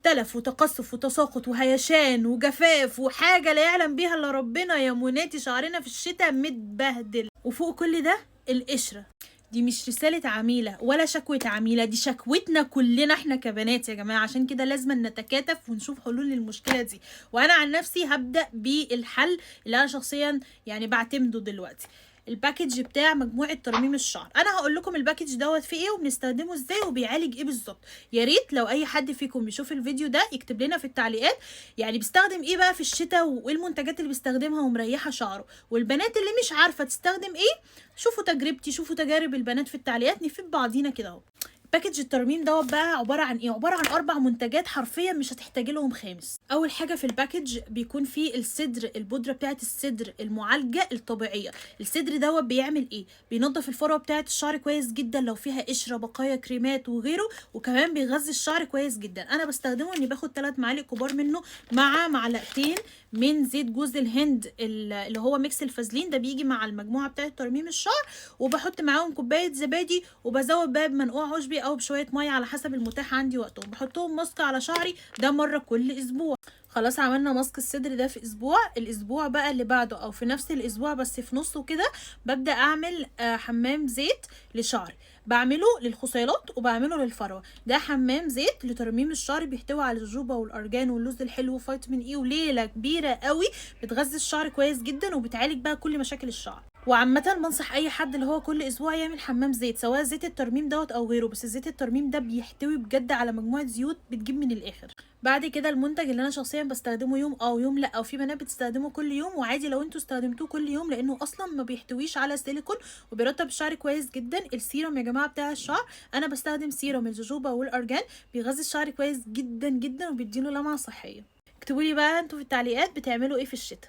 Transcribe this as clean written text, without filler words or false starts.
تلف وتقصف وتساقط وهيشان وجفاف وحاجه لا يعلم بيها الا ربنا. يا مناتي شعرنا في الشتاء متبهدل. وفوق كل ده القشره. دي مش رسالة عميلة ولا شكوة عميلة، دي شكوتنا كلنا احنا كبنات يا جماعة. عشان كده لازم نتكاتف ونشوف حلول للمشكلة دي. وانا عن نفسي هبدأ بالحل اللي انا شخصيا يعني بعتمده دلوقتي، الباكج بتاع مجموعه ترميم الشعر. انا هقول لكم الباكج دوت فيه ايه وبنستخدمه ازاي وبيعالج ايه بالظبط. يا ريت لو اي حد فيكم بيشوف الفيديو ده يكتب لنا في التعليقات يعني بيستخدم ايه بقى في الشتاء وايه المنتجات اللي بيستخدمها ومريحه شعره. والبنات اللي مش عارفه تستخدم ايه شوفوا تجربتي، شوفوا تجارب البنات في التعليقات، نفيد بعضينا كده اهو. باكج الترميم دوت بقى عباره عن ايه؟ عباره عن 4 منتجات حرفيا مش هتحتاجي لهم خامس. اول حاجه في الباكج بيكون فيه الصدر، البودره بتاعه الصدر المعالجه الطبيعيه. الصدر دوت بيعمل ايه؟ بينظف الفروه بتاعه الشعر كويس جدا لو فيها قشره بقايا كريمات وغيره، وكمان بيغذي الشعر كويس جدا. انا بستخدمه اني باخد 3 معالق كبار منه مع معلقتين من زيت جوز الهند اللي هو ميكس الفازلين ده، بيجي مع المجموعه بتاعه ترميم الشعر، وبحط معاهم كوبايه زبادي، وبزود بقى بمنقوع عشبي او بشويه ميه على حسب المتاح عندي وقتهم. بحطهم ماسك على شعري ده مره كل اسبوع. خلاص عملنا ماسك الصدر ده في اسبوع. الاسبوع بقى اللي بعده او في نفس الاسبوع بس في نصه كده ببدا اعمل حمام زيت لشعري. بعمله للخصيلات وبعمله للفروه. ده حمام زيت لترميم الشعر بيحتوي على الجوجوبا والارجان واللوز الحلو وفيتامين اي وليله كبيره قوي، بتغذي الشعر كويس جدا وبتعالج بقى كل مشاكل الشعر. وعامة بنصح اي حد اللي هو كل اسبوع يعمل حمام زيت، سواء زيت الترميم دوت او غيره، بس زيت الترميم ده بيحتوي بجد على مجموعة زيوت بتجيب من الاخر. بعد كده المنتج اللي انا شخصيا بستخدمه يوم او يوم لا، او في بنات بتستخدمه كل يوم، وعادي لو انتوا استخدمتوه كل يوم لانه اصلا ما بيحتويش على سيليكون وبيرطب الشعر كويس جدا. السيروم يا جماعه بتاع الشعر، انا بستخدم سيروم الجوجوبا والارجان، بيغذي الشعر كويس جدا جدا وبيديله لمعه صحيه. اكتبوا لي بقى انتوا في التعليقات بتعملوا ايه في الشتاء.